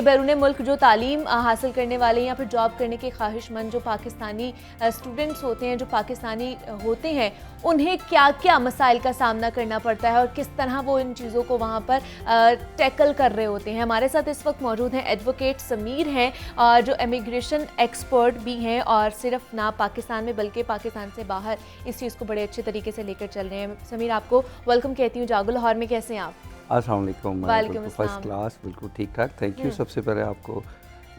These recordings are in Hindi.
बैरून मुल्क जो तालीम हासिल करने वाले या फिर जॉब करने के ख्वाहिशमंद जो पाकिस्तानी स्टूडेंट्स होते हैं, जो पाकिस्तानी होते हैं, उन्हें क्या क्या मसाइल का सामना करना पड़ता है और किस तरह वो इन चीज़ों को वहाँ पर टैकल कर रहे होते हैं। हमारे साथ इस वक्त मौजूद हैं एडवोकेट समीर हैं, जो इमिग्रेशन एक्सपर्ट भी हैं और सिर्फ ना पाकिस्तान में बल्कि पाकिस्तान से बाहर इस चीज़ को बड़े अच्छे तरीके से लेकर चल रहे हैं। समीर, आपको वेलकम कहती हूँ जागो लाहौर में। कैसे हैं आप? अस्सलाम वालेकुम। बिल्कुल फर्स्ट क्लास, बिल्कुल ठीक ठाक। थैंक यू सबसे पहले आपको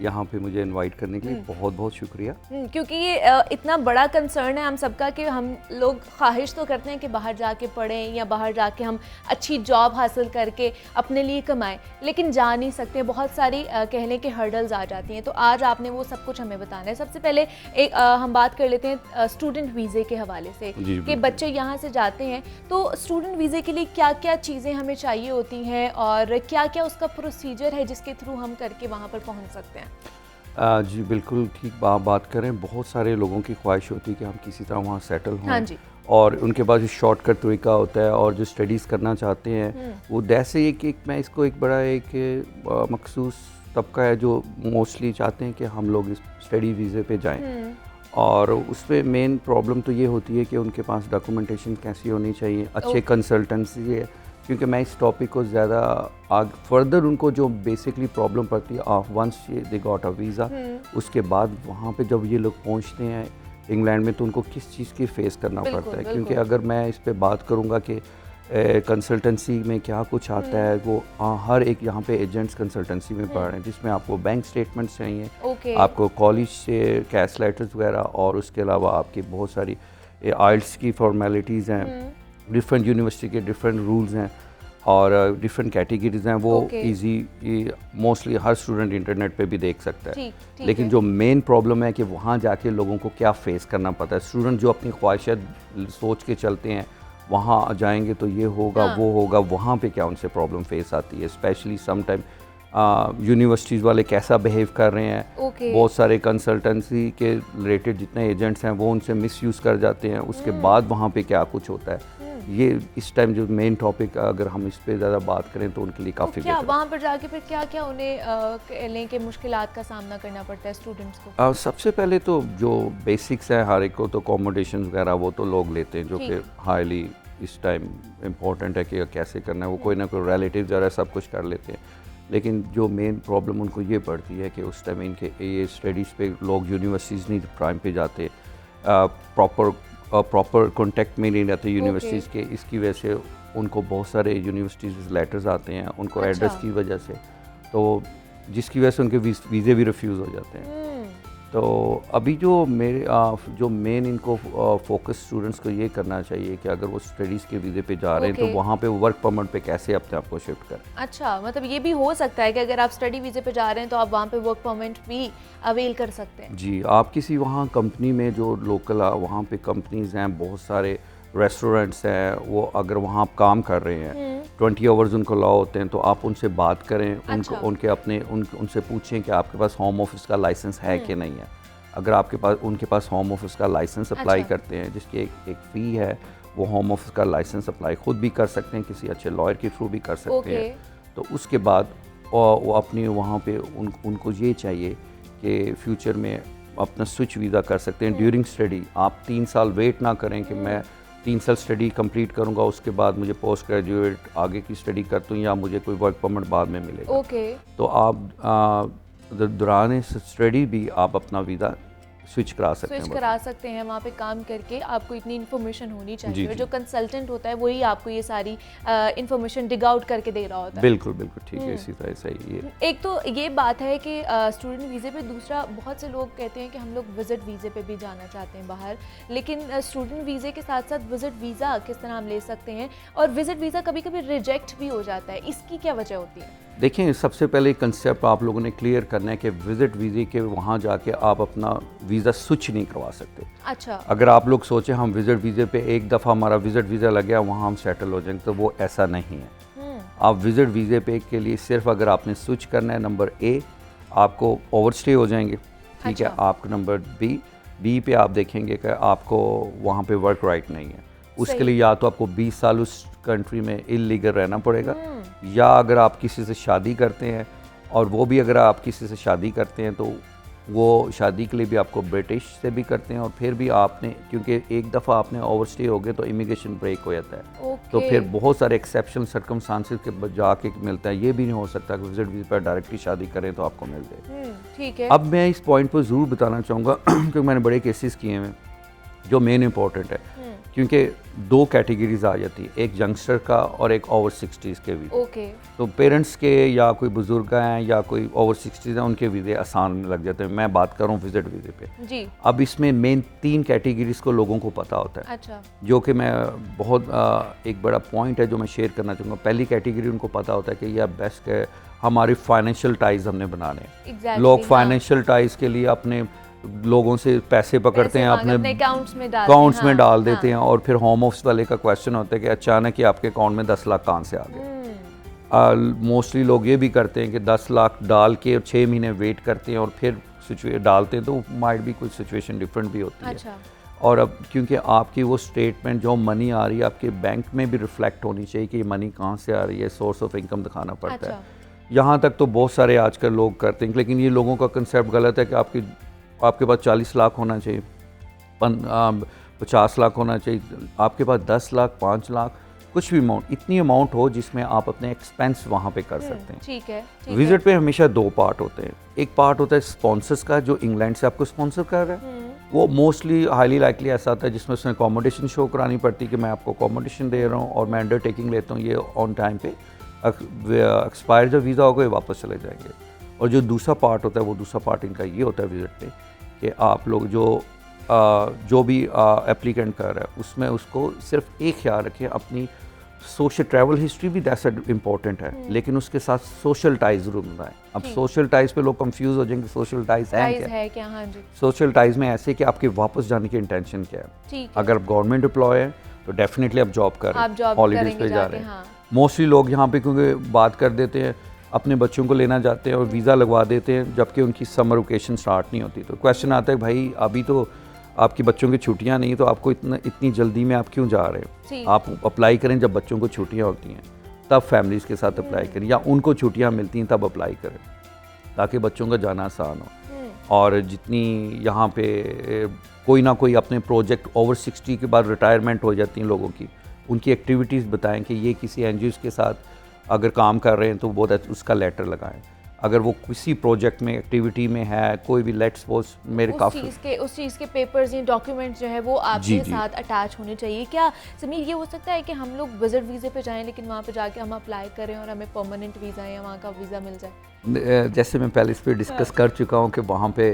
यहाँ पे मुझे इनवाइट करने के लिए बहुत बहुत शुक्रिया। क्योंकि ये इतना बड़ा कंसर्न है हम सबका कि हम लोग ख्वाहिश तो करते हैं कि बाहर जाके पढ़ें या बाहर जाके हम अच्छी जॉब हासिल करके अपने लिए कमाएं, लेकिन जा नहीं सकते। बहुत सारी कह लें कि हर्डल्स आ जाती हैं। तो आज आपने वो सब कुछ हमें बताना है। सबसे पहले एक हम बात कर लेते हैं स्टूडेंट वीज़े के हवाले से कि बच्चे यहाँ से जाते हैं तो स्टूडेंट वीज़े के लिए क्या क्या चीज़ें हमें चाहिए होती हैं और क्या क्या उसका प्रोसीजर है जिसके थ्रू हम करके वहाँ पर पहुँच सकते हैं? जी बिल्कुल ठीक बात करें। बहुत सारे लोगों की ख्वाहिश होती है कि हम किसी तरह वहाँ सेटल हों। हाँ जी। और उनके पास शॉर्टकट तरीका होता है और जो स्टडीज़ करना चाहते हैं वो जैसे एक मैं इसको एक बड़ा एक मखसूस तबका है जो मोस्टली चाहते हैं कि हम लोग इस स्टडी वीज़े पे जाएं। और उस पर मेन प्रॉब्लम तो ये होती है कि उनके पास डॉक्यूमेंटेशन कैसी होनी चाहिए, अच्छे कंसल्टेंसी है। क्योंकि मैं इस टॉपिक को ज़्यादा फर्दर उनको जो बेसिकली प्रॉब्लम पड़ती है once they got a visa, उसके बाद वहाँ पे जब ये लोग पहुँचते हैं इंग्लैंड में तो उनको किस चीज़ की फ़ेस करना पड़ता है। क्योंकि अगर मैं इस पे बात करूँगा कि कंसल्टेंसी में क्या कुछ आता है, वो हर एक यहाँ पे एजेंट्स कंसल्टेंसी में पढ़ रहे हैं जिसमें आपको बैंक स्टेटमेंट्स चाहिए, आपको कॉलेज से कैश लेटर्स वगैरह, और उसके अलावा आपकी बहुत सारी आइल्स की फॉर्मेलिटीज़ हैं। डिफरेंट यूनिवर्सिटी के डिफरेंट रूल्स हैं और डिफरेंट कैटेगरीज हैं। वो इजी मोस्टली हर स्टूडेंट इंटरनेट पे भी देख सकता है। लेकिन जो मेन प्रॉब्लम है कि वहाँ जाके लोगों को क्या फेस करना पड़ता है। स्टूडेंट जो अपनी ख्वाहिशात सोच के चलते हैं वहाँ जाएंगे तो ये होगा वो होगा, वहाँ पे क्या उनसे प्रॉब्लम फेस आती है। स्पेशली सम टाइम यूनिवर्सिटीज़ वाले कैसा बिहेव कर रहे हैं। बहुत सारे कंसल्टेंसी के रिलेटेड जितने एजेंट्स हैं वो उनसे मिसयूज़ कर जाते हैं। उसके बाद वहाँ पे क्या कुछ होता है, ये इस टाइम जो मेन टॉपिक अगर हम इस पे ज़्यादा बात करें तो उनके लिए काफ़ी क्या वहाँ पर जाके फिर क्या क्या उन्हें लें के मुश्किलात का सामना करना पड़ता है स्टूडेंट्स को? सबसे पहले तो जो बेसिक्स हैं हर एक को, तो अकोमोडेशन वगैरह वो तो लोग लेते हैं जो कि हाईली इस टाइम इम्पोर्टेंट है कि कैसे करना है। वो कोई ना कोई रिलेटिव ज़रा सब कुछ कर लेते हैं। लेकिन जो मेन प्रॉब्लम उनको ये पड़ती है कि उस टाइम इनके ये स्टडीज़ पे लोग यूनिवर्सिटीज़ नहीं प्राइम पे जाते, प्रॉपर कॉन्टेक्ट में नहीं रहते यूनिवर्सिटीज़ के। इसकी वजह से उनको बहुत सारे यूनिवर्सिटीज़ लेटर्स आते हैं उनको एड्रेस की वजह से, तो जिसकी वजह से उनके वीज़े भी रिफ्यूज़ हो जाते हैं। तो अभी जो जो मेन इनको फोकस स्टूडेंट्स को ये करना चाहिए कि अगर वो स्टडीज़ के वीज़े पे जा रहे हैं तो वहाँ पे वर्क परमिट पे कैसे अपने आप को शिफ्ट करें। अच्छा, मतलब ये भी हो सकता है कि अगर आप स्टडी वीज़े पे जा रहे हैं तो आप वहाँ पे वर्क परमिट भी अवेल कर सकते हैं? जी, आप किसी वहाँ कंपनी में जो लोकल वहाँ पे कंपनीज़ हैं, बहुत सारे रेस्टोरेंट्स हैं, वो अगर वहाँ आप काम कर रहे हैं 20 आवर्स उनको लॉ होते हैं, तो आप उनसे बात करें। उनको उनसे पूछें कि आपके पास होम ऑफिस का लाइसेंस है कि नहीं है। अगर उनके पास होम ऑफिस का लाइसेंस अप्लाई करते हैं जिसकी एक फ़ी है, वो होम ऑफिस का लाइसेंस अप्लाई खुद भी कर सकते हैं, किसी अच्छे लॉयर के थ्रू भी कर सकते हैं। तो उसके बाद वो अपनी वहाँ पे उनको ये चाहिए कि फ्यूचर में अपना स्विच वीज़ा कर सकते हैं ड्यूरिंग स्टडी। आप 3 साल वेट ना करें कि मैं 3 साल स्टडी कंप्लीट करूंगा उसके बाद मुझे पोस्ट ग्रेजुएट आगे की स्टडी करता हूँ या मुझे कोई वर्क परमिट बाद में मिलेगा। तो आप दौरान स्टडी भी आप अपना वीज़ा स्विच करा सकते हैं। वहाँ पे काम करके आपको इतनी इन्फॉर्मेशन होनी चाहिए और जो कंसल्टेंट होता है वही आपको ये सारी इन्फॉर्मेशन डिग आउट करके दे रहा होता है। बिल्कुल बिल्कुल ठीक है, इसी तरह सही है। एक तो ये बात है कि स्टूडेंट वीज़े पे, दूसरा बहुत से लोग कहते हैं कि हम लोग विजिट वीज़े पे भी जाना चाहते हैं बाहर, लेकिन स्टूडेंट वीज़े के साथ साथ विजिट वीज़ा किस तरह हम ले सकते हैं, और विजिट वीज़ा कभी कभी रिजेक्ट भी हो जाता है, इसकी क्या वजह होती है? देखिए, सबसे पहले कंसेप्ट आप लोगों ने क्लियर करना है कि विजिट वीज़े के वहाँ जाके आप अपना वीज़ा स्विच नहीं करवा सकते। अच्छा, अगर आप लोग सोचें हम विजिट वीज़े पे एक दफ़ा हमारा विजिट वीज़ा लग गया वहाँ हम सेटल हो जाएंगे, तो वो ऐसा नहीं है। आप विजिट वीज़े पे के लिए सिर्फ अगर आपने स्विच करना है, नंबर ए आपको ओवरस्टे हो जाएंगे, ठीक है। आपका नंबर बी पे आप देखेंगे कि आपको वहाँ पे वर्क राइट नहीं है। उसके लिए या तो आपको 20 साल उस कंट्री में इलीगल रहना पड़ेगा, या अगर आप किसी से शादी करते हैं और वो भी अगर आप किसी से शादी करते हैं तो वो शादी के लिए भी आपको ब्रिटिश से भी करते हैं, और फिर भी आपने, क्योंकि एक दफ़ा आपने ओवरस्टे हो गए तो इमिग्रेशन ब्रेक हो जाता है। तो फिर बहुत सारे एक्सेप्शनल सर्कमस्टांसेस के जाके मिलता है। ये भी नहीं हो सकता कि विजिट वीज़ा पर डायरेक्टली शादी करें तो आपको मिल जाए। ठीक है। अब मैं इस पॉइंट पर ज़रूर बताना चाहूँगा क्योंकि मैंने बड़े केसेस किए हैं जो मेन इंपॉर्टेंट है, क्योंकि दो कैटेगरीज आ जाती है, एक यंगस्टर का और एक ओवर 60s के वीज़े। ओके। तो पेरेंट्स के या कोई बुजुर्ग हैं या कोई ओवर 60s हैं, उनके वीज़े आसान लग जाते हैं। मैं बात कर रहा हूँ विजिट वीज़े पे जी। अब इसमें मेन 3 कैटेगरीज को लोगों को पता होता है। अच्छा। जो कि मैं बहुत एक बड़ा पॉइंट है जो मैं शेयर करना चाहूँगा। पहली कैटेगरी उनको पता होता है कि यह बेस्ट है, हमारे फाइनेंशियल टाइज हमने बनाने हैं। Exactly, लोग हाँ। फाइनेंशियल टाइज के लिए अपने लोगों से पैसे पकड़ते हैं, अपने अकाउंट्स में डाल देते हैं, और फिर होम ऑफिस वाले का क्वेश्चन होता है कि अचानक ही आपके अकाउंट में 10 लाख कहाँ से आ गए। मोस्टली लोग ये भी करते हैं कि 10 लाख डाल के 6 महीने वेट करते हैं और फिर डालते हैं, तो माइट भी कुछ सिचुएशन डिफरेंट भी होती है। अच्छा। और अब क्योंकि आपकी वो स्टेटमेंट जो मनी आ रही है आपके बैंक में भी रिफ्लेक्ट होनी चाहिए कि ये मनी कहाँ से आ रही है, सोर्स ऑफ इनकम दिखाना पड़ता है। यहाँ तक तो बहुत सारे आजकल लोग करते हैं, लेकिन ये लोगों का कंसेप्ट गलत है कि आपके पास 40 लाख होना चाहिए, 50 लाख होना चाहिए, आपके पास 10 लाख, 5 लाख, कुछ भी अमाउंट, इतनी अमाउंट हो जिसमें आप अपने एक्सपेंस वहाँ पे कर सकते हैं। ठीक है। विजिट पे हमेशा 2 पार्ट होते हैं। एक पार्ट होता है स्पॉन्सर्स का, जो इंग्लैंड से आपको स्पॉन्सर कर रहा है। वो मोस्टली हाईली लाइकली ऐसा आता है जिसमें उसने अकोमोडेशन शो करानी पड़ती है कि मैं आपको अकोमोडेशन दे रहा हूँ और मैं अंडरटेकिंग लेता हूँ, ये ऑन टाइम पे एक्सपायर जब वीज़ा होगा ये वापस चले जाएंगे। और जो दूसरा पार्ट होता है, वो दूसरा पार्ट इनका ये होता है विजिट पे कि आप लोग जो भी एप्लीकेंट कर रहा है उसमें उसको सिर्फ एक ख्याल रखें, अपनी सोशल ट्रैवल हिस्ट्री भी दैट्स इम्पोर्टेंट है, लेकिन उसके साथ सोशल टाइज जरूर बनाएं। अब सोशल टाइज पे लोग कंफ्यूज हो जाएंगे, सोशल टाइज है क्या? हाँ जी। सोशल टाइज में ऐसे कि आपके वापस जाने की इंटेंशन क्या है। अगर आप गवर्नमेंट एम्प्लॉय है तो डेफिनेटली आप जॉब कर रहे हैं, हॉलीडेज पे जा रहे हैं। मोस्टली लोग यहाँ पे क्योंकि बात कर देते हैं, अपने बच्चों को लेना जाते हैं और वीज़ा लगवा देते हैं जबकि उनकी समर वेकेशन स्टार्ट नहीं होती। तो क्वेश्चन आता है भाई अभी तो आपकी बच्चों की छुट्टियां नहीं, तो आपको इतनी जल्दी में आप क्यों जा रहे हो? आप अप्लाई करें जब बच्चों को छुट्टियां होती हैं, तब फैमिलीज़ के साथ अप्लाई करें, या उनको छुट्टियां मिलती हैं तब अप्लाई करें ताकि बच्चों का जाना आसान हो। और जितनी यहाँ पे कोई ना कोई अपने प्रोजेक्ट ओवर 60 के बाद रिटायरमेंट हो जाती हैं लोगों की, उनकी एक्टिविटीज़ बताएं कि ये किसी NGOs के साथ अगर काम कर रहे हैं तो बहुत उसका लेटर लगाएं। अगर वो किसी प्रोजेक्ट में एक्टिविटी में है, कोई भी लेट्स सपोज मेरे काफ़ी उस चीज़ के पेपर्स या डॉक्यूमेंट्स जो है वो आपके साथ अटैच होने चाहिए। क्या समीर ये हो सकता है कि हम लोग विजिट वीज़े पे जाएं लेकिन वहाँ पे जाके हम अप्लाई करें और हमें परमानेंट वीज़ा या वहाँ का वीज़ा मिल जाए? जैसे मैं पहले इस पर डिस्कस कर चुका हूँ कि वहाँ पे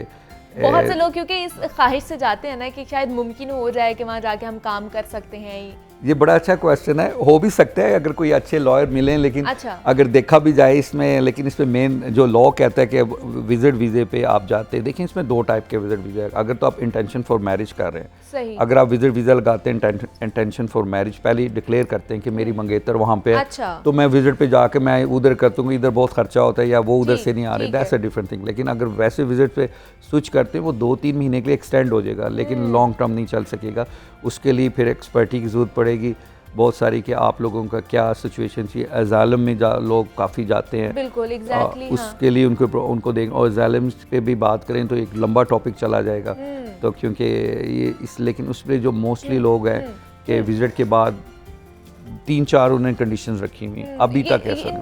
बहुत से लोग क्योंकि इस ख्वाहिश से जाते हैं ना कि शायद मुमकिन हो जाए कि वहाँ जाके हम काम कर सकते हैं। ये बड़ा अच्छा क्वेश्चन है, हो भी सकता है अगर कोई अच्छे लॉयर मिलें, लेकिन अगर देखा भी जाए इसमें, लेकिन इसमें मेन जो लॉ कहता है कि विजिट वीज़े पे आप जाते हैं, देखिए इसमें 2 टाइप के विजिट वीज़े। अगर तो आप इंटेंशन फॉर मैरिज कर रहे हैं, सही। अगर आप विजिट वीज़ा लगाते हैं इंटेंशन फॉर मैरिज, पहले ही डिक्लेयर करते हैं कि मेरी मंगेतर वहाँ पे है, तो मैं विजिट पे जाके मैं उधर कर दूँगा, इधर बहुत खर्चा होता है या वो उधर से नहीं आ रहे, दैट्स अ डिफरेंट थिंग। लेकिन अगर वैसे विजिट पे स्विच करते हैं वो 2-3 महीने के लिए एक्सटेंड हो जाएगा, लेकिन लॉन्ग टर्म नहीं चल सकेगा। उसके लिए फिर एक्सपर्टी की ज़रूरत पड़ेगी बहुत सारी कि आप लोगों का क्या सिचुएशन चाहिए। अज़ालम में लोग काफ़ी जाते हैं, बिल्कुल एग्जैक्टली, उसके लिए उनको देंगे। और अज़ालम पे भी बात करें तो एक लंबा टॉपिक चला जाएगा, तो क्योंकि ये लेकिन उस पर जो मोस्टली लोग हैं कि विजिट के बाद 3-4 उन्होंने कंडीशंस रखी हुई, अभी तक ऐसा नहीं।